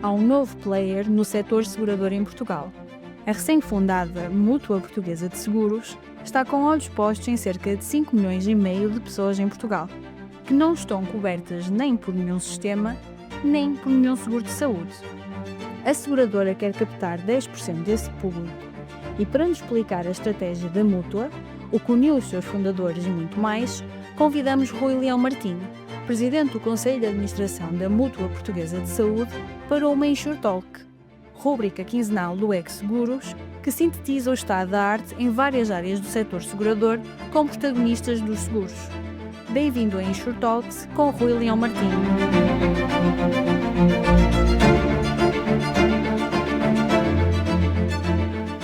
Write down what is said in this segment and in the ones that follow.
há um novo player no setor segurador em Portugal. A recém-fundada Mútua Portuguesa de Seguros está com olhos postos em cerca de 5 milhões e meio de pessoas em Portugal, que não estão cobertas nem por nenhum sistema, nem por nenhum seguro de saúde. A seguradora quer captar 10% desse público e, para nos explicar a estratégia da Mútua, o que uniu os seus fundadores e muito mais, convidamos Rui Leão Martinho, presidente do Conselho de Administração da Mútua Portuguesa de Saúde, para uma InsurTalk, rúbrica quinzenal do Seguros, que sintetiza o estado da arte em várias áreas do setor segurador com protagonistas dos seguros. Bem-vindo a InsurTalks com Rui Leão Martinho.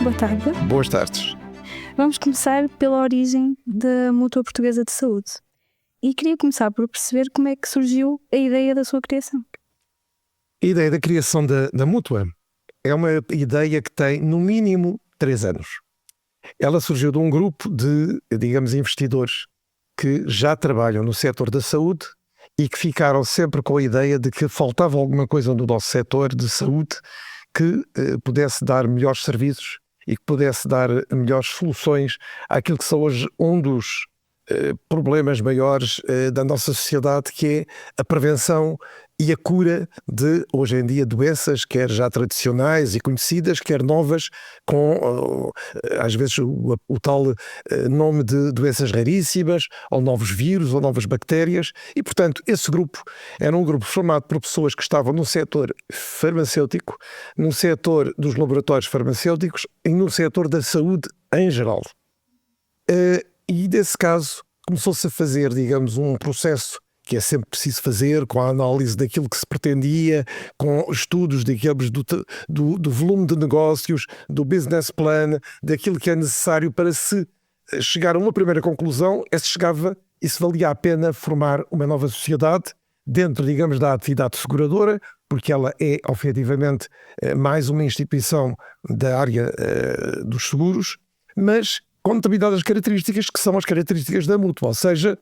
Boa tarde. Boas tardes. Vamos começar pela origem da Mútua Portuguesa de Saúde. E queria começar por perceber como é que surgiu a ideia da sua criação. A ideia da criação da Mútua é uma ideia que tem, no mínimo, 3 anos. Ela surgiu de um grupo de, digamos, investidores que já trabalham no setor da saúde e que ficaram sempre com a ideia de que faltava alguma coisa no nosso setor de saúde que pudesse dar melhores serviços e que pudesse dar melhores soluções àquilo que são hoje um dos problemas maiores da nossa sociedade, que é a prevenção e a cura de, hoje em dia, doenças, quer já tradicionais e conhecidas, quer novas, com, às vezes, o tal nome de doenças raríssimas, ou novos vírus, ou novas bactérias. E, portanto, esse grupo era um grupo formado por pessoas que estavam no setor farmacêutico, no setor dos laboratórios farmacêuticos e no setor da saúde em geral. E, nesse caso, começou-se a fazer, digamos, um processo que é sempre preciso fazer, com a análise daquilo que se pretendia, com estudos, digamos, do volume de negócios, do business plan, daquilo que é necessário para se chegar a uma primeira conclusão, é se chegava e se valia a pena formar uma nova sociedade dentro, digamos, da atividade seguradora, porque ela é, efetivamente, mais uma instituição da área dos seguros, mas com determinadas características que são as características da Mútua, ou seja,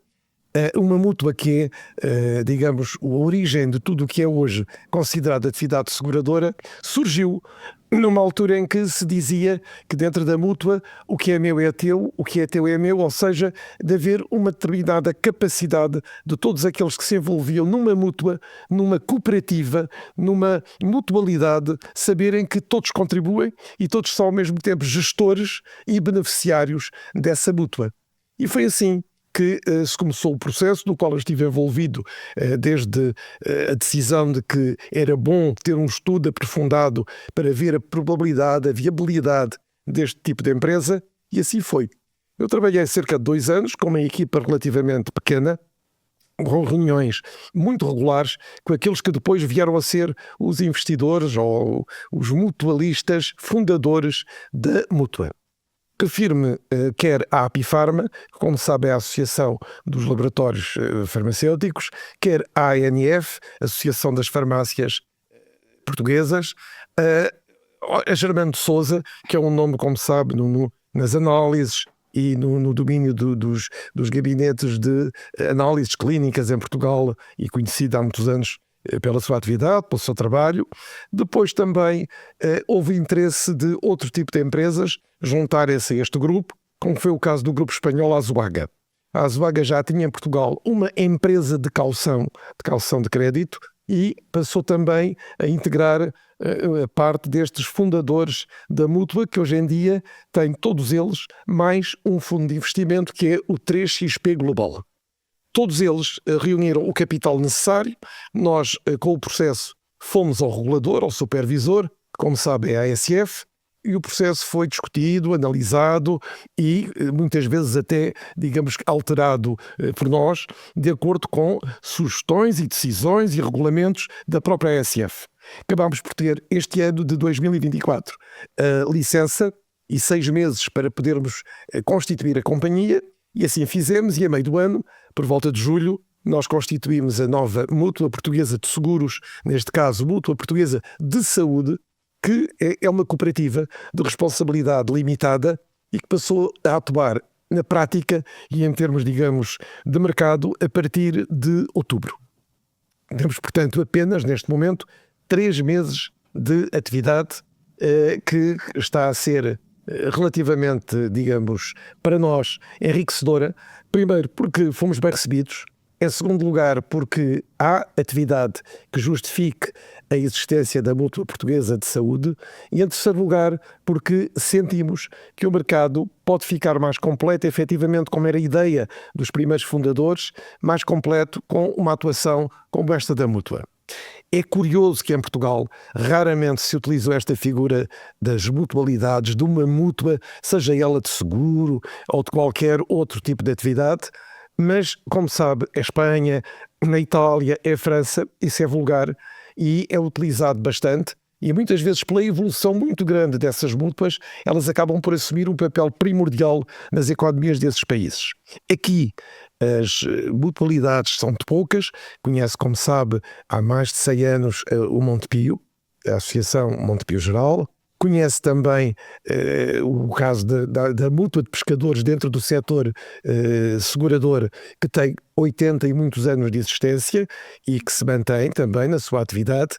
uma Mútua que é, digamos, a origem de tudo o que é hoje considerado atividade seguradora, surgiu numa altura em que se dizia que dentro da Mútua o que é meu é teu, o que é teu é meu, ou seja, de haver uma determinada capacidade de todos aqueles que se envolviam numa Mútua, numa cooperativa, numa mutualidade, saberem que todos contribuem e todos são ao mesmo tempo gestores e beneficiários dessa Mútua. E foi assim que se começou o processo, no qual eu estive envolvido desde a decisão de que era bom ter um estudo aprofundado para ver a probabilidade, a viabilidade deste tipo de empresa, e assim foi. Eu trabalhei cerca de 2 anos com uma equipa relativamente pequena, com reuniões muito regulares com aqueles que depois vieram a ser os investidores ou os mutualistas fundadores da Mútua. Refiro-me quer à Apifarma, que, como sabe, é a Associação dos Laboratórios Farmacêuticos, quer à ANF, Associação das Farmácias Portuguesas, a Germano de Sousa, que é um nome, como sabe, nas análises e no domínio dos gabinetes de análises clínicas em Portugal e conhecida há muitos anos pela sua atividade, pelo seu trabalho. Depois também houve interesse de outro tipo de empresas juntarem-se a este grupo, como foi o caso do grupo espanhol Azuaga. A Azuaga já tinha em Portugal uma empresa de caução de crédito e passou também a integrar a parte destes fundadores da Mútua, que hoje em dia tem todos eles mais um fundo de investimento que é o 3XP Global. Todos eles reuniram o capital necessário. Nós, com o processo, fomos ao regulador, ao supervisor, que, como sabe, é a ASF, e o processo foi discutido, analisado e muitas vezes até, digamos, alterado por nós, de acordo com sugestões e decisões e regulamentos da própria ASF. Acabámos por ter este ano de 2024 a licença e 6 meses para podermos constituir a companhia, e assim fizemos, e a meio do ano, por volta de julho, nós constituímos a nova Mútua Portuguesa de Seguros, neste caso Mútua Portuguesa de Saúde, que é uma cooperativa de responsabilidade limitada e que passou a atuar na prática e em termos, digamos, de mercado a partir de outubro. Temos, portanto, apenas, neste momento, 3 meses de atividade que está a ser relativamente, digamos, para nós, enriquecedora. Primeiro, porque fomos bem recebidos. Em segundo lugar, porque há atividade que justifique a existência da Mútua Portuguesa de Saúde. E em terceiro lugar, porque sentimos que o mercado pode ficar mais completo, efetivamente, como era a ideia dos primeiros fundadores, mais completo com uma atuação como esta da Mútua. É curioso que em Portugal raramente se utilizou esta figura das mutualidades, de uma mútua, seja ela de seguro ou de qualquer outro tipo de atividade, mas, como sabe, é Espanha, na Itália, é França, isso é vulgar e é utilizado bastante. E muitas vezes, pela evolução muito grande dessas mútuas, elas acabam por assumir um papel primordial nas economias desses países. Aqui, as mutualidades são muito poucas. Conhece, como sabe, há mais de 100 anos o Montepio, a Associação Montepio Geral. Conhece também o caso da mútua de pescadores dentro do setor segurador, que tem 80 e muitos anos de existência e que se mantém também na sua atividade.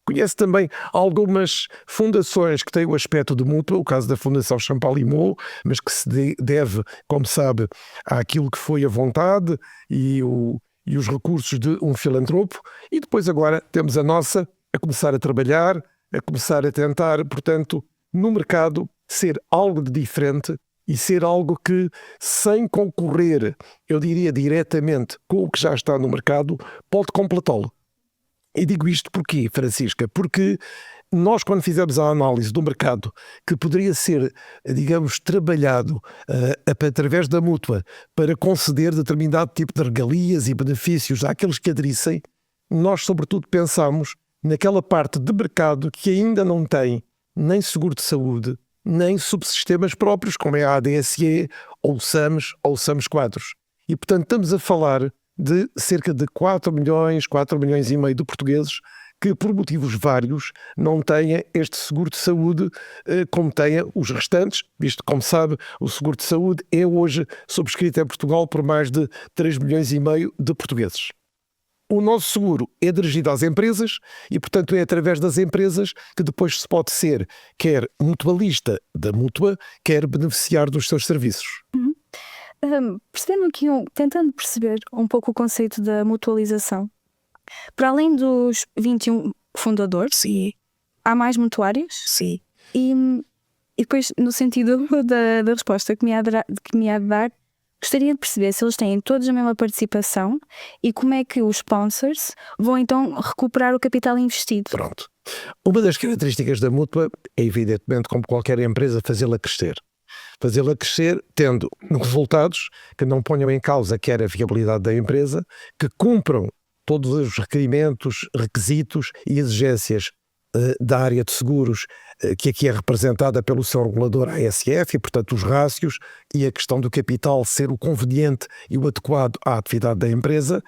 Conhece também algumas fundações que têm o aspecto de mútua, o caso da Fundação Champalimau, mas que se deve, como sabe, àquilo que foi a vontade e os recursos de um filantropo. E depois agora temos a nossa a começar a trabalhar, a começar a tentar, portanto, no mercado ser algo de diferente e ser algo que, sem concorrer, eu diria diretamente com o que já está no mercado, pode completá-lo. E digo isto porquê, Francisca? Porque nós, quando fizemos a análise do mercado que poderia ser, digamos, trabalhado através da mútua para conceder determinado tipo de regalias e benefícios àqueles que aderissem, nós, sobretudo, pensamos naquela parte de mercado que ainda não tem nem seguro de saúde, nem subsistemas próprios, como é a ADSE, ou o SAMS, ou o SAMS Quadros. E, portanto, estamos a falar de cerca de 4 milhões e meio de portugueses que, por motivos vários, não têm este seguro de saúde como têm os restantes, visto que, como sabe, o seguro de saúde é hoje subscrito em Portugal por mais de 3 milhões e meio de portugueses. O nosso seguro é dirigido às empresas e, portanto, é através das empresas que depois se pode ser quer mutualista da mútua, quer beneficiar dos seus serviços. Percebendo aqui, tentando perceber um pouco o conceito da mutualização. Para além dos 21 fundadores, Sim, há mais mutuários? sim. E depois, no sentido da resposta que me há de dar, gostaria de perceber se eles têm todos a mesma participação e como é que os sponsors vão então recuperar o capital investido. Pronto. Uma das características da mútua é, evidentemente, como qualquer empresa, fazê-la crescer. Fazê-la crescer tendo resultados que não ponham em causa quer a viabilidade da empresa, que cumpram todos os requerimentos, requisitos e exigências da área de seguros, que aqui é representada pelo seu regulador ASF, e portanto os rácios e a questão do capital ser o conveniente e o adequado à atividade da empresa.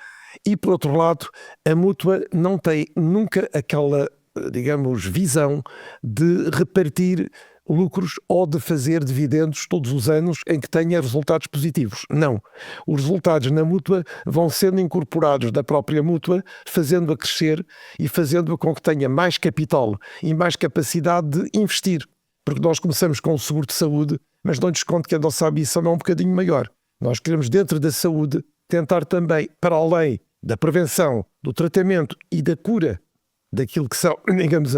E por outro lado, a mútua não tem nunca aquela, digamos, visão de repartir lucros ou de fazer dividendos todos os anos em que tenha resultados positivos. Não. Os resultados na mútua vão sendo incorporados da própria mútua, fazendo-a crescer e fazendo-a com que tenha mais capital e mais capacidade de investir. Porque nós começamos com o seguro de saúde, mas não desconto que a nossa ambição é um bocadinho maior. Nós queremos, dentro da saúde, tentar também, para além da prevenção, do tratamento e da cura daquilo que são, digamos,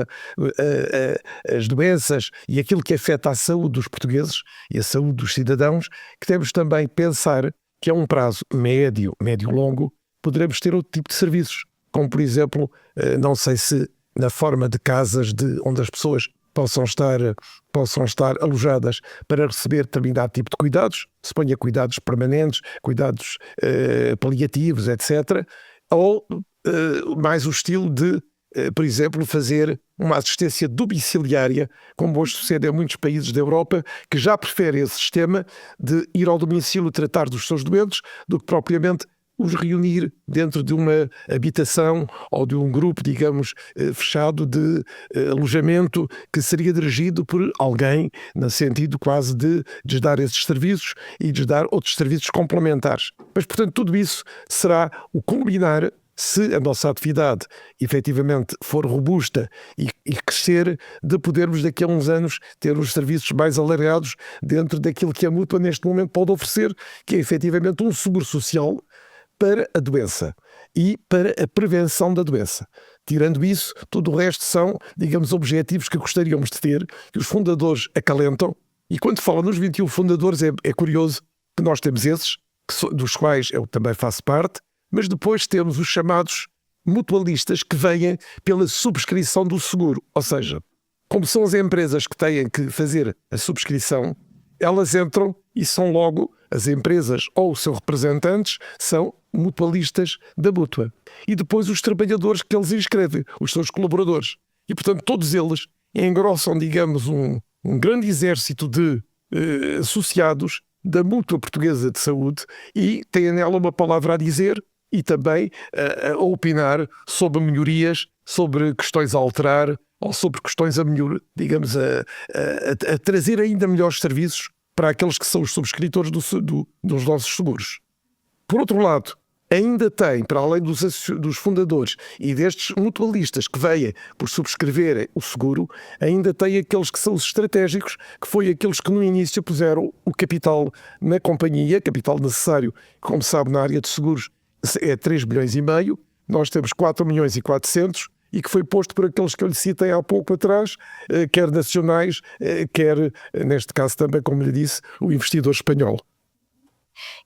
as doenças e aquilo que afeta a saúde dos portugueses e a saúde dos cidadãos, que temos também pensar que a um prazo médio-longo, poderemos ter outro tipo de serviços, como por exemplo, não sei se na forma de casas onde as pessoas possam estar alojadas para receber determinado tipo de cuidados, se ponha cuidados permanentes, cuidados paliativos, etc., ou mais o estilo de, por exemplo, fazer uma assistência domiciliária, como hoje sucede em muitos países da Europa, que já preferem esse sistema de ir ao domicílio tratar dos seus doentes do que propriamente os reunir dentro de uma habitação ou de um grupo, digamos, fechado de alojamento que seria dirigido por alguém, no sentido quase de lhes dar esses serviços e de lhes dar outros serviços complementares. Mas, portanto, tudo isso será o culminar, se a nossa atividade efetivamente for robusta e crescer, de podermos daqui a uns anos ter os serviços mais alargados dentro daquilo que a mútua neste momento pode oferecer, que é efetivamente um seguro social para a doença e para a prevenção da doença. Tirando isso, tudo o resto são, digamos, objetivos que gostaríamos de ter, que os fundadores acalentam. E quando falam nos 21 fundadores, é curioso que nós temos esses, dos quais eu também faço parte, mas depois temos os chamados mutualistas que vêm pela subscrição do seguro. Ou seja, como são as empresas que têm que fazer a subscrição, elas entram e são logo as empresas ou os seus representantes são mutualistas da mútua. E depois os trabalhadores que eles inscrevem, os seus colaboradores. E, portanto, todos eles engrossam, digamos, um grande exército de associados da Mútua Portuguesa de Saúde e têm nela uma palavra a dizer e também a opinar sobre melhorias, sobre questões a alterar ou sobre questões a melhor, digamos, a trazer ainda melhores serviços para aqueles que são os subscritores dos nossos seguros. Por outro lado, ainda tem, para além dos fundadores e destes mutualistas que vêm por subscreverem o seguro, ainda tem aqueles que são os estratégicos, que foi aqueles que no início puseram o capital na companhia, capital necessário, como sabe, na área de seguros é 3 milhões e meio, nós temos 4 milhões e 400, e que foi posto por aqueles que eu lhe citei há pouco atrás, quer nacionais, quer, neste caso também, como lhe disse, o investidor espanhol.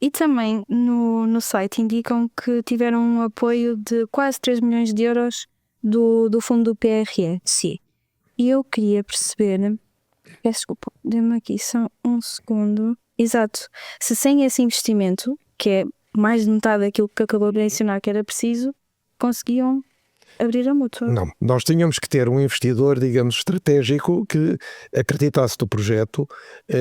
E também no site indicam que tiveram um apoio de quase 3 milhões de euros do fundo do PRR. Sim. E eu queria perceber, peço desculpa, dê-me aqui só um segundo. Exato. Se sem esse investimento, que é mais de metade daquilo que acabou de mencionar que era preciso, conseguiam abrir a mútua. Não, nós tínhamos que ter um investidor, digamos, estratégico que acreditasse no projeto,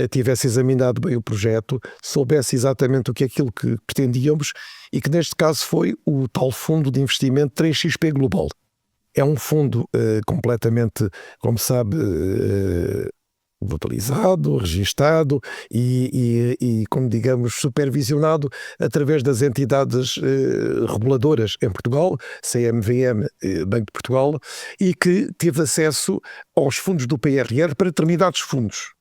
tivesse examinado bem o projeto, soubesse exatamente o que é aquilo que pretendíamos e que neste caso foi o tal fundo de investimento 3XP Global. É um fundo completamente, como sabe, localizado, registado e, como digamos, supervisionado através das entidades reguladoras em Portugal, CMVM, Banco de Portugal, e que teve acesso aos fundos do PRR para determinados fundos,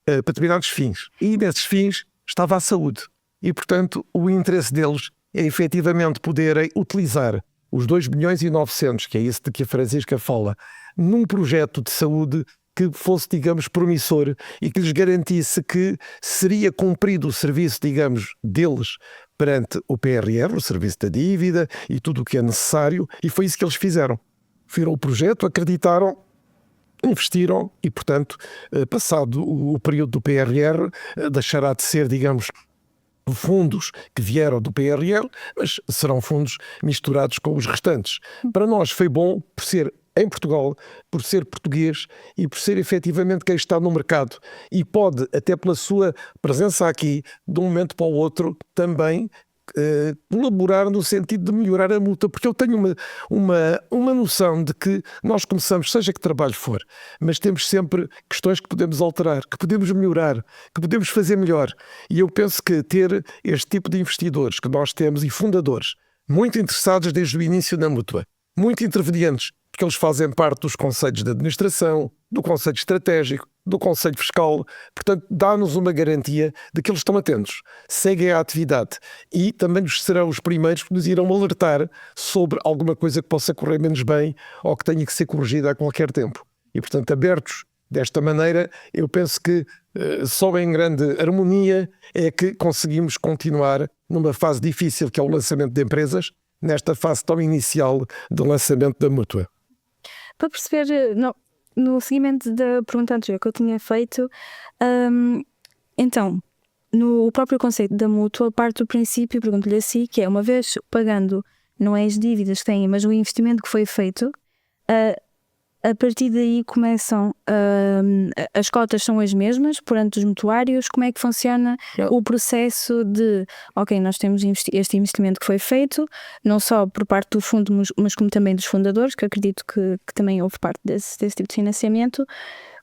para determinados fins. E nesses fins estava a saúde. E, portanto, o interesse deles é efetivamente poderem utilizar os 2 milhões e 900, que é isso de que a Francisca fala, num projeto de saúde que fosse, digamos, promissor e que lhes garantisse que seria cumprido o serviço, digamos, deles perante o PRR, o serviço da dívida e tudo o que é necessário, e foi isso que eles fizeram. Viram o projeto, acreditaram, investiram e, portanto, passado o período do PRR, deixará de ser, digamos, fundos que vieram do PRR, mas serão fundos misturados com os restantes. Para nós foi bom por ser em Portugal, por ser português e por ser efetivamente quem está no mercado e pode, até pela sua presença aqui, de um momento para o outro, também colaborar no sentido de melhorar a multa, porque eu tenho uma noção de que nós começamos, seja que trabalho for, mas temos sempre questões que podemos alterar, que podemos melhorar, que podemos fazer melhor. E eu penso que ter este tipo de investidores que nós temos e fundadores, muito interessados desde o início na mútua, muito intervenientes, porque eles fazem parte dos conselhos de administração, do conselho estratégico, do conselho fiscal, portanto dá-nos uma garantia de que eles estão atentos, seguem a atividade e também serão os primeiros que nos irão alertar sobre alguma coisa que possa correr menos bem ou que tenha que ser corrigida a qualquer tempo. E portanto, abertos desta maneira, eu penso que só em grande harmonia é que conseguimos continuar numa fase difícil que é o lançamento de empresas, nesta fase tão inicial do lançamento da mútua. Para perceber, no seguimento da pergunta anterior que eu tinha feito, então, no próprio conceito da mútua, parte do princípio, pergunto-lhe assim, que é uma vez pagando, não é as dívidas que têm, mas o investimento que foi feito, a partir daí começam, as cotas são as mesmas perante os mutuários. Como é que funciona o processo de, ok, nós temos este investimento que foi feito, não só por parte do fundo, mas como também dos fundadores, que acredito que também houve parte desse tipo de financiamento.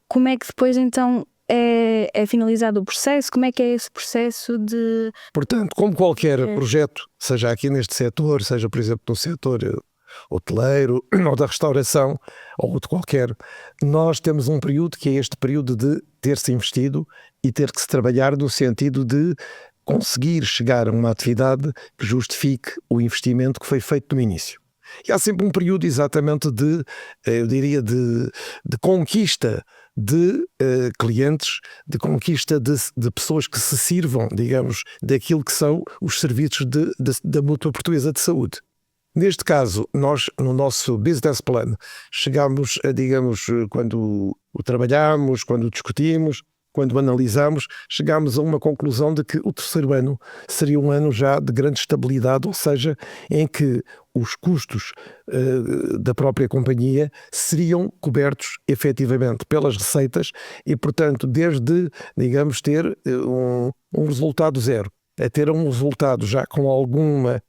Como é que depois então é finalizado o processo? Como é que é esse processo de... Portanto, como qualquer projeto, seja aqui neste setor, seja, por exemplo, no setor hoteleiro ou da restauração ou de qualquer, nós temos um período que é este período de ter-se investido e ter que se trabalhar no sentido de conseguir chegar a uma atividade que justifique o investimento que foi feito no início. E há sempre um período exatamente de, eu diria, de conquista de clientes, de conquista de pessoas que se sirvam, digamos, daquilo que são os serviços da Mútua Portuguesa de Saúde. Neste caso, nós, no nosso business plan, chegamos a, digamos, quando o trabalhamos, quando o discutimos, quando analisamos, chegámos a uma conclusão de que o terceiro ano seria um ano já de grande estabilidade, ou seja, em que os custos da própria companhia seriam cobertos efetivamente pelas receitas e, portanto, desde, digamos, ter um resultado zero a ter um resultado já com alguma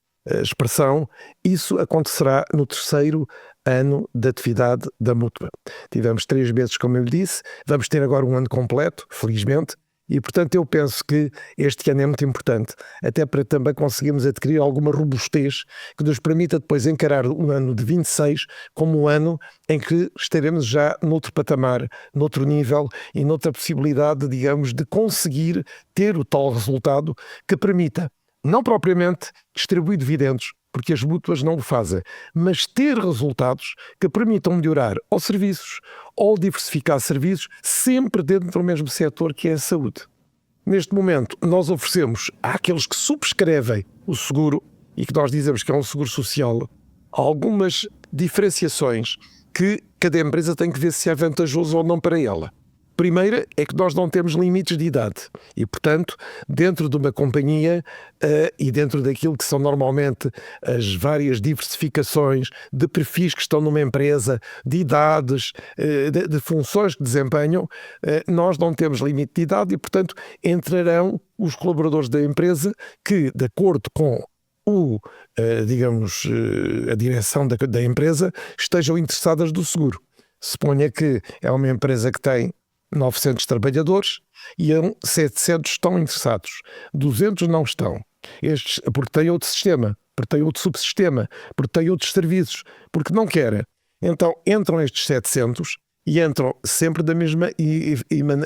expressão, isso acontecerá no terceiro ano de atividade da Mútua. Tivemos 3 meses, como eu lhe disse, vamos ter agora um ano completo, felizmente, e portanto eu penso que este ano é muito importante, até para também conseguirmos adquirir alguma robustez que nos permita depois encarar o ano de 26 como um ano em que estaremos já noutro patamar, noutro nível e noutra possibilidade, digamos, de conseguir ter o tal resultado que permita não propriamente distribuir dividendos, porque as mútuas não o fazem, mas ter resultados que permitam melhorar ou serviços ou diversificar serviços sempre dentro do mesmo setor que é a saúde. Neste momento, nós oferecemos àqueles que subscrevem o seguro, e que nós dizemos que é um seguro social, algumas diferenciações que cada empresa tem que ver se é vantajoso ou não para ela. Primeira é que nós não temos limites de idade e, portanto, dentro de uma companhia e dentro daquilo que são normalmente as várias diversificações de perfis que estão numa empresa, de idades, de funções que desempenham, nós não temos limite de idade e, portanto, entrarão os colaboradores da empresa que, de acordo com digamos, a direção da empresa, estejam interessadas do seguro. Suponha que é uma empresa que tem 900 trabalhadores e 700 estão interessados, 200 não estão. Estes, porque têm outro sistema, porque têm outro subsistema, porque têm outros serviços, porque não querem. Então entram estes 700 e entram sempre da mesma e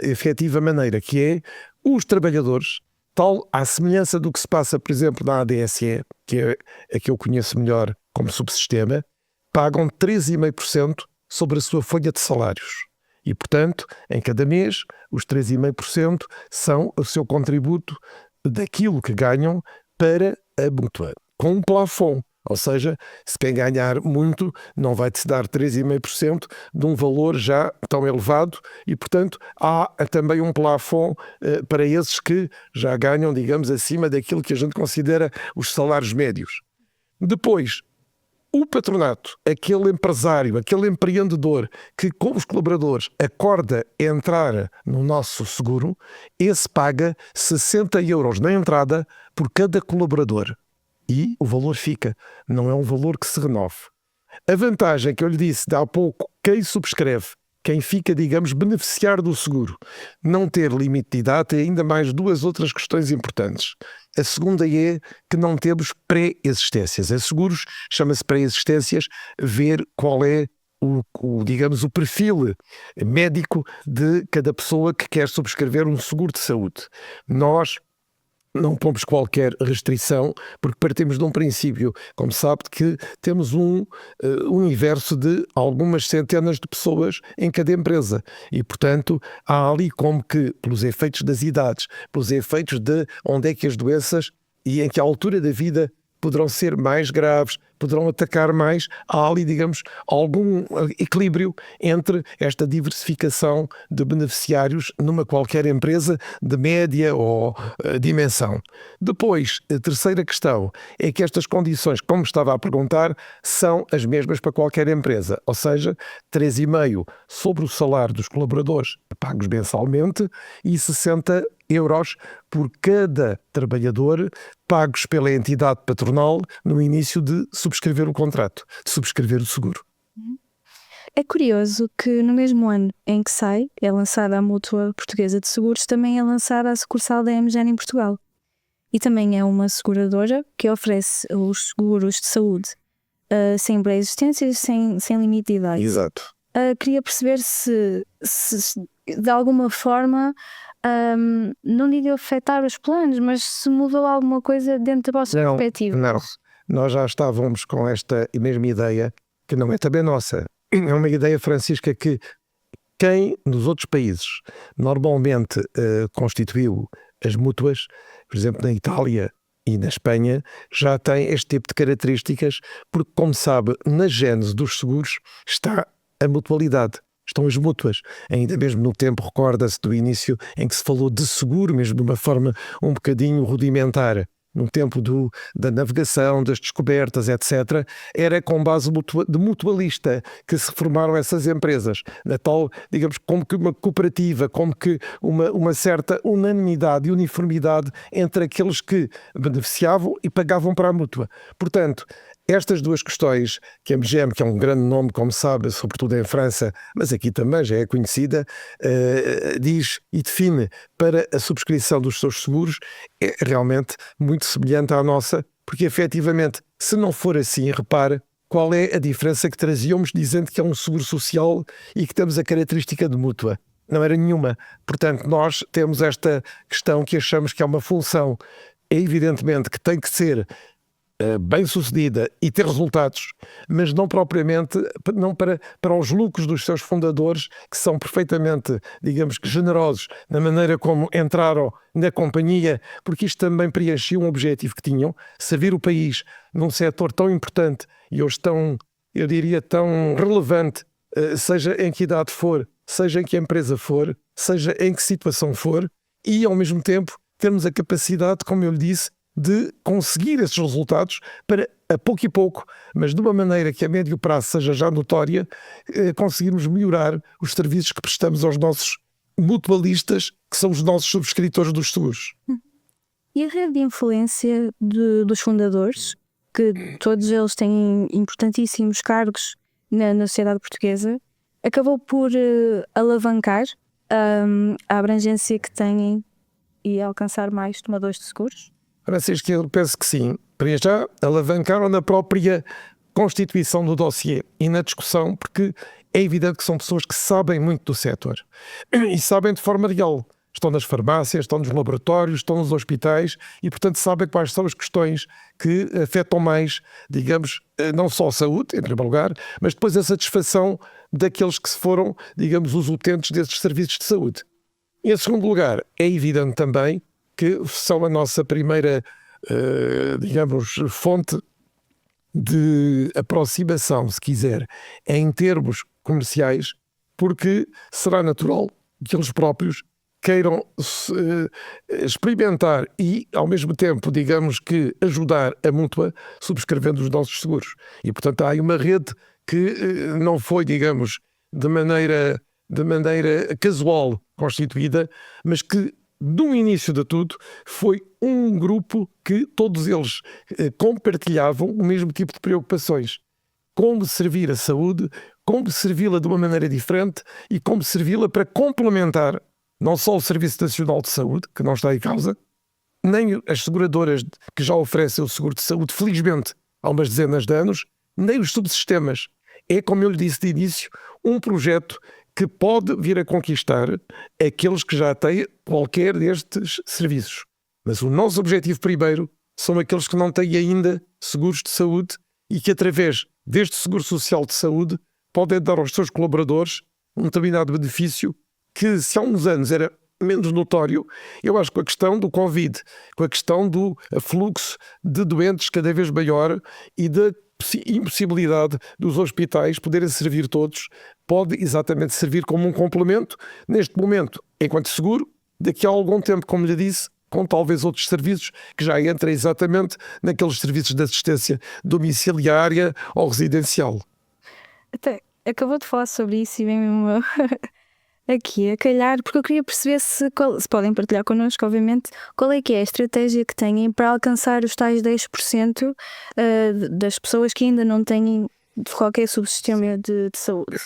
efetiva maneira, que é os trabalhadores, tal à semelhança do que se passa, por exemplo, na ADSE, que é a que eu conheço melhor como subsistema, pagam 3,5% sobre a sua folha de salários. E, portanto, em cada mês, os 3,5% são o seu contributo daquilo que ganham para a mútua, com um plafond. Ou seja, se quem ganhar muito não vai-te dar 3,5% de um valor já tão elevado e, portanto, há também um plafond para esses que já ganham, digamos, acima daquilo que a gente considera os salários médios. Depois, o patronato, aquele empresário, aquele empreendedor que com os colaboradores acorda entrar no nosso seguro, esse paga 60 euros na entrada por cada colaborador. E o valor fica, não é um valor que se renove. A vantagem que eu lhe disse de há pouco, quem subscreve, quem fica, digamos, beneficiar do seguro, não ter limite de idade, tem ainda mais 2 outras questões importantes. A segunda é que não temos pré-existências. A seguros chama-se pré-existências, ver qual é digamos, o perfil médico de cada pessoa que quer subscrever um seguro de saúde. Nós não pomos qualquer restrição, porque partimos de um princípio, como sabe, que temos um universo de algumas centenas de pessoas em cada empresa e, portanto, há ali como que, pelos efeitos das idades, pelos efeitos de onde é que as doenças e em que altura da vida poderão ser mais graves, poderão atacar mais, há ali, digamos, algum equilíbrio entre esta diversificação de beneficiários numa qualquer empresa de média ou dimensão. Depois, a terceira questão é que estas condições, como estava a perguntar, são as mesmas para qualquer empresa, ou seja, 3,5% sobre o salário dos colaboradores pagos mensalmente e 60 euros por cada trabalhador pagos pela entidade patronal no início de subscrever o contrato, de subscrever o seguro. É curioso que no mesmo ano em que é lançada a Mútua Portuguesa de Seguros, também é lançada a sucursal da MGN em Portugal. E também é uma seguradora que oferece os seguros de saúde sem pré-existências, sem limite de idade. Exato. Queria perceber se de alguma forma, não digo afetar os planos, mas se mudou alguma coisa dentro da vossa perspectiva. Não, nós já estávamos com esta mesma ideia, que não é também nossa. É uma ideia, Francisca, que quem nos outros países normalmente constituiu as mútuas, por exemplo na Itália e na Espanha, já tem este tipo de características, porque, como sabe, na gênese dos seguros está a mutualidade, estão as mútuas. Ainda mesmo no tempo, recorda-se do início em que se falou de seguro, mesmo de uma forma um bocadinho rudimentar, no tempo da navegação, das descobertas, etc., era com base de mutualista que se formaram essas empresas. Na tal, digamos, como que uma cooperativa, como que uma certa unanimidade e uniformidade entre aqueles que beneficiavam e pagavam para a mútua. Portanto, estas duas questões, que a MGM, que é um grande nome, como sabe, sobretudo em França, mas aqui também já é conhecida, diz e define para a subscrição dos seus seguros, é realmente muito semelhante à nossa, porque efetivamente, se não for assim, repare qual é a diferença que trazíamos dizendo que é um seguro social e que temos a característica de mútua. Não era nenhuma. Portanto, nós temos esta questão que achamos que é uma função, é evidentemente que tem que ser bem sucedida e ter resultados, mas não propriamente não para os lucros dos seus fundadores, que são perfeitamente, digamos que generosos na maneira como entraram na companhia, porque isto também preenchia um objetivo que tinham, servir o país num setor tão importante e hoje tão, eu diria, tão relevante, seja em que idade for, seja em que empresa for, seja em que situação for, e ao mesmo tempo termos a capacidade, como eu lhe disse, de conseguir esses resultados para, a pouco e pouco, mas de uma maneira que a médio prazo seja já notória, conseguirmos melhorar os serviços que prestamos aos nossos mutualistas, que são os nossos subscritores dos seguros. E a rede de influência dos fundadores, que todos eles têm importantíssimos cargos na sociedade portuguesa, acabou por alavancar a abrangência que têm e alcançar mais tomadores de seguros? Francisco, eu penso que sim. Para já, alavancaram na própria constituição do dossiê e na discussão, porque é evidente que são pessoas que sabem muito do setor e sabem de forma real. Estão nas farmácias, estão nos laboratórios, estão nos hospitais e, portanto, sabem quais são as questões que afetam mais, digamos, não só a saúde, em primeiro lugar, mas depois a satisfação daqueles que foram, digamos, os utentes desses serviços de saúde. E, em segundo lugar, é evidente também que são a nossa primeira, digamos, fonte de aproximação, se quiser, em termos comerciais, porque será natural que eles próprios queiram experimentar e, ao mesmo tempo, digamos que ajudar a mútua subscrevendo os nossos seguros. E, portanto, há aí uma rede que não foi, digamos, de maneira casual constituída, mas que, do início de tudo, foi um grupo que todos eles compartilhavam o mesmo tipo de preocupações. Como servir a saúde, como servi-la de uma maneira diferente e como servi-la para complementar não só o Serviço Nacional de Saúde, que não está em causa, nem as seguradoras que já oferecem o seguro de saúde, felizmente, há umas dezenas de anos, nem os subsistemas. É, como eu lhe disse de início, um projeto que pode vir a conquistar aqueles que já têm qualquer destes serviços. Mas o nosso objetivo primeiro são aqueles que não têm ainda seguros de saúde e que, através deste Seguro Social de Saúde, podem dar aos seus colaboradores um determinado benefício que, se há uns anos era menos notório, eu acho que com a questão do Covid, com a questão do afluxo de doentes cada vez maior e da impossibilidade dos hospitais poderem servir todos, pode exatamente servir como um complemento, neste momento, enquanto seguro, daqui a algum tempo, como lhe disse, com talvez outros serviços que já entram exatamente naqueles serviços de assistência domiciliária ou residencial. Até acabou de falar sobre isso e vem-me aqui a calhar, porque eu queria perceber se podem partilhar connosco, obviamente, qual é que é a estratégia que têm para alcançar os tais 10% das pessoas que ainda não têm de qualquer subsistema de saúde?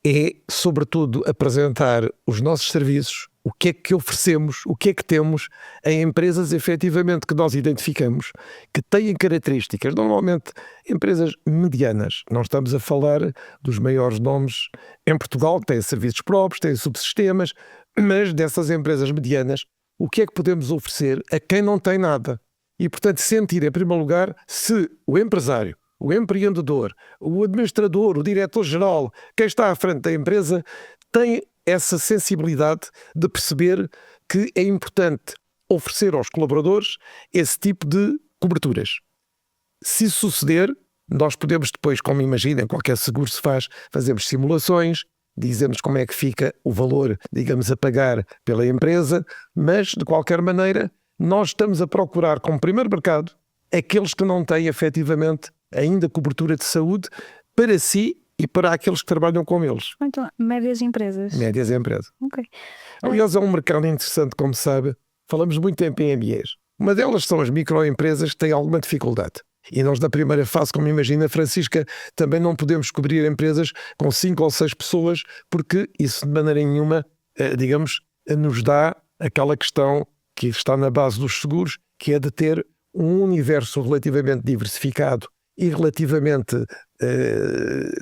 É, sobretudo, apresentar os nossos serviços, o que é que oferecemos, o que é que temos em empresas efetivamente que nós identificamos, que têm características, normalmente empresas medianas. Não estamos a falar dos maiores nomes em Portugal, que têm serviços próprios, têm subsistemas, mas dessas empresas medianas, o que é que podemos oferecer a quem não tem nada? E, portanto, sentir, em primeiro lugar, se o empresário, o empreendedor, o administrador, o diretor-geral, quem está à frente da empresa, tem essa sensibilidade de perceber que é importante oferecer aos colaboradores esse tipo de coberturas. Se suceder, nós podemos depois, como imaginem, qualquer seguro se faz, fazemos simulações, dizemos como é que fica o valor, digamos, a pagar pela empresa, mas, de qualquer maneira, nós estamos a procurar, como primeiro mercado, aqueles que não têm, efetivamente, ainda cobertura de saúde para si e para aqueles que trabalham com eles. Então, médias empresas. Médias empresas. Ok. Aliás, é um mercado interessante, como sabe. Falamos muito em PMEs. Uma delas são as microempresas que têm alguma dificuldade. E nós, na primeira fase, como imagina, Francisca, também não podemos cobrir empresas com 5 ou 6 pessoas, porque isso de maneira nenhuma, digamos, nos dá aquela questão que está na base dos seguros, que é de ter um universo relativamente diversificado e relativamente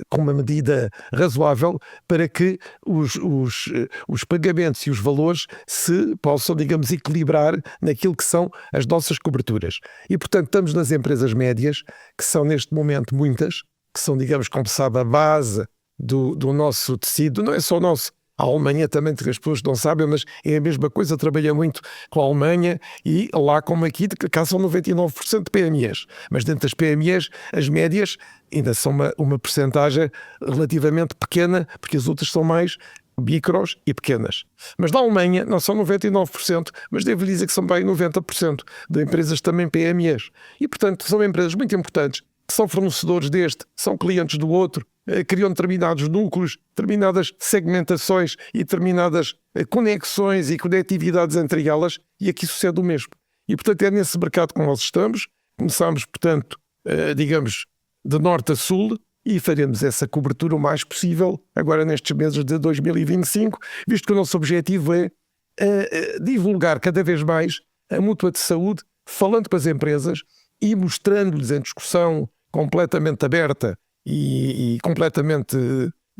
com uma medida razoável para que os pagamentos e os valores se possam, digamos, equilibrar naquilo que são as nossas coberturas. E, portanto, estamos nas empresas médias, que são neste momento muitas, que são, digamos, como sabe, a base do nosso tecido, não é só o nosso. A Alemanha também, que as pessoas não sabem, mas é a mesma coisa, trabalha muito com a Alemanha e lá como aqui, cá são 99% de PMEs. Mas dentro das PMEs, as médias ainda são uma percentagem relativamente pequena, porque as outras são mais micros e pequenas. Mas na Alemanha não são 99%, mas devo dizer que são bem 90% de empresas também PMEs. E, portanto, são empresas muito importantes, que são fornecedores deste, são clientes do outro, criam determinados núcleos, determinadas segmentações e determinadas conexões e conectividades entre elas, e aqui sucede o mesmo. E, portanto, é nesse mercado que nós estamos. Começamos, portanto, digamos, de norte a sul, e faremos essa cobertura o mais possível, agora nestes meses de 2025, visto que o nosso objetivo é divulgar cada vez mais a mútua de saúde, falando com as empresas e mostrando-lhes em discussão completamente aberta e completamente,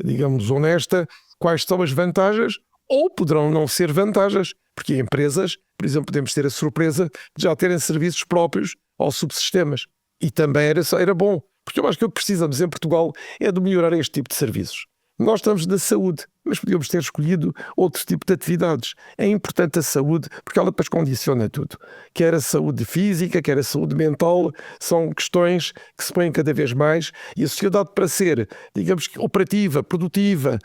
digamos, honesta, quais são as vantagens ou poderão não ser vantagens, porque empresas, por exemplo, podemos ter a surpresa de já terem serviços próprios ou subsistemas. E também era bom, porque eu acho que o que precisamos em Portugal é de melhorar este tipo de serviços. Nós estamos na saúde, mas podíamos ter escolhido outro tipo de atividades. É importante a saúde, porque ela depois condiciona tudo. Quer a saúde física, quer a saúde mental, são questões que se põem cada vez mais, e a sociedade, para ser, digamos, operativa, produtiva,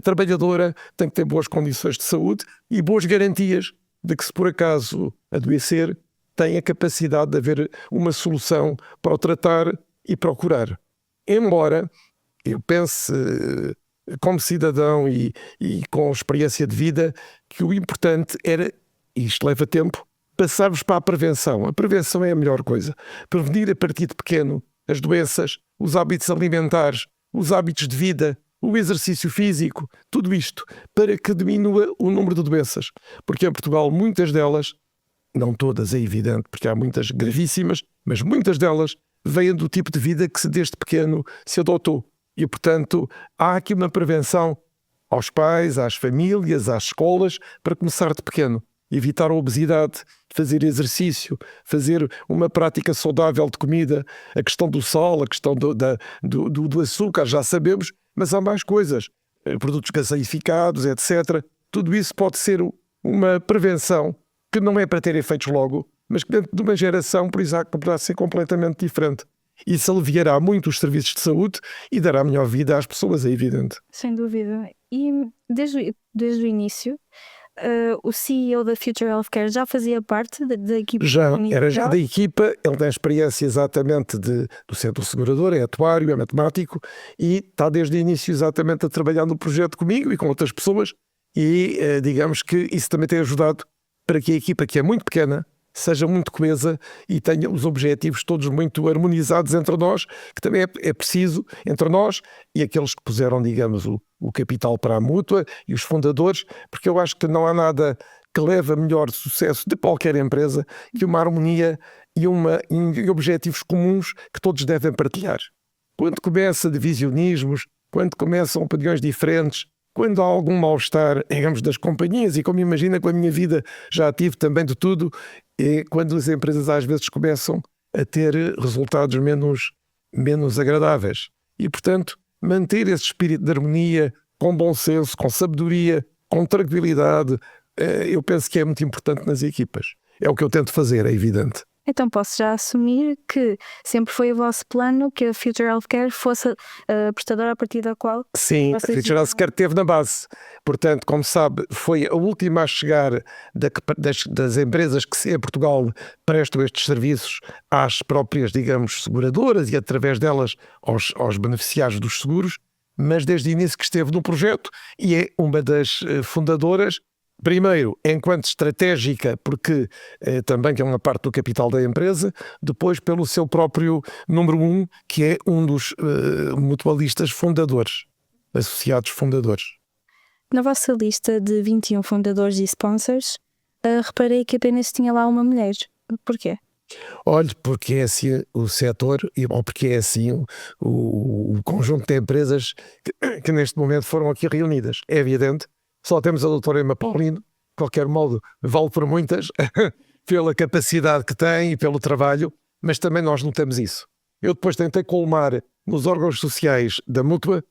trabalhadora, tem que ter boas condições de saúde e boas garantias de que, se por acaso adoecer, tem a capacidade de haver uma solução para o tratar e procurar. Embora eu pense, como cidadão e com experiência de vida, que o importante era, e isto leva tempo, passarmos para a prevenção. A prevenção é a melhor coisa. Prevenir a partir de pequeno as doenças, os hábitos alimentares, os hábitos de vida, o exercício físico, tudo isto, para que diminua o número de doenças. Porque em Portugal muitas delas, não todas é evidente, porque há muitas gravíssimas, mas muitas delas vêm do tipo de vida que desde pequeno se adotou. E, portanto, há aqui uma prevenção aos pais, às famílias, às escolas, para começar de pequeno. Evitar a obesidade, fazer exercício, fazer uma prática saudável de comida, a questão do sal, a questão do açúcar, já sabemos, mas há mais coisas. Produtos gaseificados, etc. Tudo isso pode ser uma prevenção que não é para ter efeitos logo, mas que dentro de uma geração, por isso, poderá ser completamente diferente. Isso aliviará muito os serviços de saúde e dará melhor vida às pessoas, é evidente. Sem dúvida. E desde o início, o CEO da Future Healthcare já fazia parte da equipa? Era já da equipa, ele tem experiência exatamente do setor segurador, é atuário, é matemático e está desde o início exatamente a trabalhar no projeto comigo e com outras pessoas e digamos que isso também tem ajudado para que a equipa, que é muito pequena, seja muito coesa e tenha os objetivos todos muito harmonizados entre nós, que também é preciso entre nós e aqueles que puseram, digamos, o capital para a mútua e os fundadores, porque eu acho que não há nada que leve a melhor sucesso de qualquer empresa que uma harmonia e objetivos comuns que todos devem partilhar. Quando começa divisionismos, quando começam opiniões diferentes, quando há algum mal-estar, digamos, das companhias, e como imagina com a minha vida já tive também de tudo, é quando as empresas às vezes começam a ter resultados menos agradáveis. E, portanto, manter esse espírito de harmonia, com bom senso, com sabedoria, com tranquilidade, eu penso que é muito importante nas equipas. É o que eu tento fazer, é evidente. Então posso já assumir que sempre foi o vosso plano que a Future Healthcare fosse a prestadora a partir da qual... Sim, a Future Healthcare esteve na base. Portanto, como sabe, foi a última a chegar das empresas que em Portugal prestam estes serviços às próprias, digamos, seguradoras e através delas aos beneficiários dos seguros, mas desde o início que esteve no projeto e é uma das fundadoras. Primeiro, enquanto estratégica, porque também que é uma parte do capital da empresa, depois pelo seu próprio número 1, que é um dos mutualistas fundadores, associados fundadores. Na vossa lista de 21 fundadores e sponsors, reparei que apenas tinha lá uma mulher. Porquê? Olhe, porque é assim o setor, ou porque é assim o conjunto de empresas que neste momento foram aqui reunidas. É evidente. Só temos a doutora Emma Paulino, de qualquer modo, vale por muitas, pela capacidade que tem e pelo trabalho, mas também nós notamos isso. Eu depois tentei colmar nos órgãos sociais da Mútua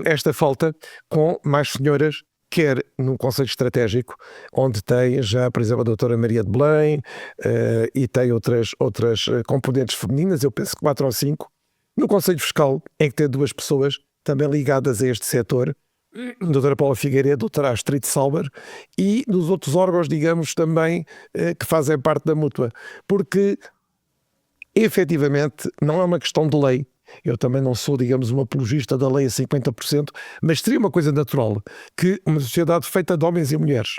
esta falta com mais senhoras, quer no Conselho Estratégico, onde tem já, por exemplo, a doutora Maria de Belém, e tem outras componentes femininas, eu penso que 4 ou 5. No Conselho Fiscal, em que tem 2 pessoas também ligadas a este setor, a doutora Paula Figueiredo, a doutora Astrid Sauber, e dos outros órgãos, digamos, também que fazem parte da Mútua. Porque, efetivamente, não é uma questão de lei. Eu também não sou, digamos, um apologista da lei a 50%, mas seria uma coisa natural que uma sociedade feita de homens e mulheres,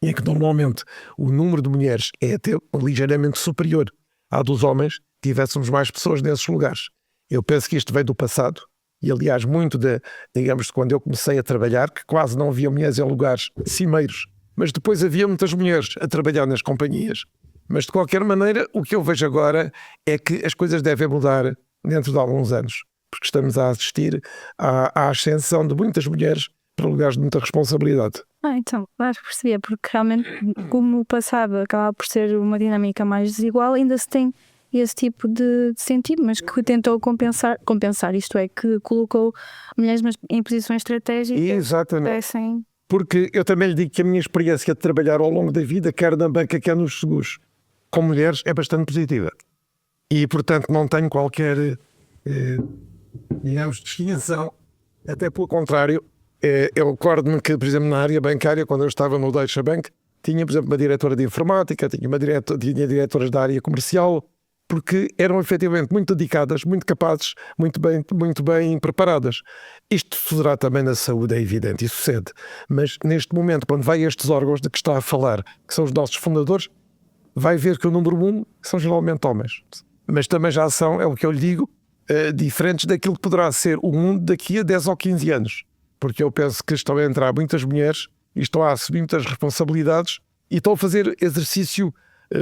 em que normalmente o número de mulheres é até ligeiramente superior à dos homens, tivéssemos mais pessoas nesses lugares. Eu penso que isto veio do passado. E, aliás, muito digamos, de quando eu comecei a trabalhar, que quase não havia mulheres em lugares cimeiros, mas depois havia muitas mulheres a trabalhar nas companhias. Mas, de qualquer maneira, o que eu vejo agora é que as coisas devem mudar dentro de alguns anos, porque estamos a assistir à ascensão de muitas mulheres para lugares de muita responsabilidade. Então, claro, percebia, porque realmente, como o passado acaba por ser uma dinâmica mais desigual, ainda se tem esse tipo de sentido, mas que tentou compensar, isto é, que colocou mulheres em posições estratégicas. Exatamente. Porque eu também lhe digo que a minha experiência de trabalhar ao longo da vida, quer na banca, quer nos seguros, com mulheres, é bastante positiva. E, portanto, não tenho qualquer, digamos, distinção. Até pelo contrário, eu recordo-me que, por exemplo, na área bancária, quando eu estava no Deutsche Bank, tinha, por exemplo, uma diretora de informática, tinha diretoras da área comercial, porque eram efetivamente muito dedicadas, muito capazes, muito bem preparadas. Isto sucederá também na saúde, é evidente, isso sucede. Mas neste momento, quando vai a estes órgãos de que está a falar, que são os nossos fundadores, vai ver que o número 1 são geralmente homens. Mas também já são, é o que eu lhe digo, diferentes daquilo que poderá ser o mundo daqui a 10 ou 15 anos. Porque eu penso que estão a entrar muitas mulheres e estão a assumir muitas responsabilidades e estão a fazer exercício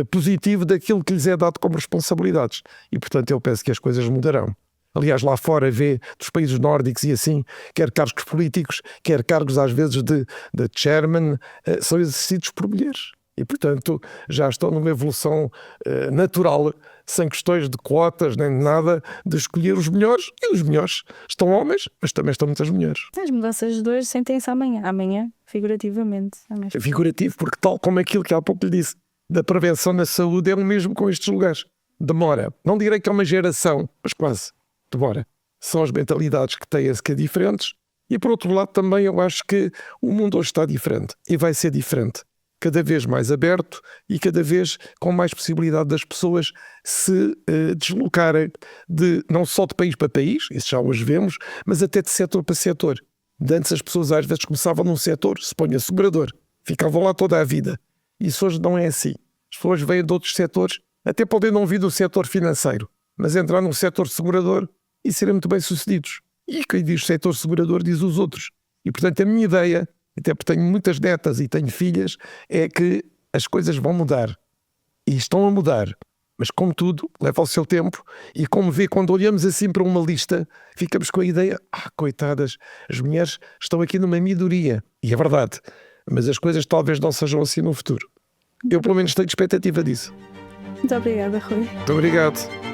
positivo daquilo que lhes é dado como responsabilidades. E, portanto, eu penso que as coisas mudarão. Aliás, lá fora vê dos países nórdicos e assim, quer cargos políticos, quer cargos às vezes de chairman, são exercidos por mulheres. E, portanto, já estão numa evolução natural, sem questões de cotas nem de nada, de escolher os melhores. E os melhores estão homens, mas também estão muitas mulheres. As mudanças de hoje sentem-se amanhã, figurativamente. Figurativo, porque tal como aquilo que há pouco lhe disse, da prevenção na saúde é o mesmo com estes lugares. Demora. Não direi que é uma geração, mas quase. Demora. São as mentalidades que têm-se que é diferentes. E por outro lado também eu acho que o mundo hoje está diferente. E vai ser diferente. Cada vez mais aberto e cada vez com mais possibilidade das pessoas se deslocarem não só de país para país, isso já hoje vemos, mas até de setor para setor. De antes as pessoas às vezes começavam num setor, se põe segurador, ficavam lá toda a vida. Isso hoje não é assim. As pessoas vêm de outros setores, até podem não vir do setor financeiro, mas entrar num setor segurador e serem muito bem sucedidos. E quem diz setor segurador diz os outros. E portanto a minha ideia, até porque tenho muitas netas e tenho filhas, é que as coisas vão mudar. E estão a mudar. Mas como tudo, leva o seu tempo. E como vê, quando olhamos assim para uma lista, ficamos com a ideia, coitadas, as mulheres estão aqui numa minoria. E é verdade. Mas as coisas talvez não sejam assim no futuro. Eu pelo menos tenho expectativa disso. Muito obrigada, Rui. Muito obrigado.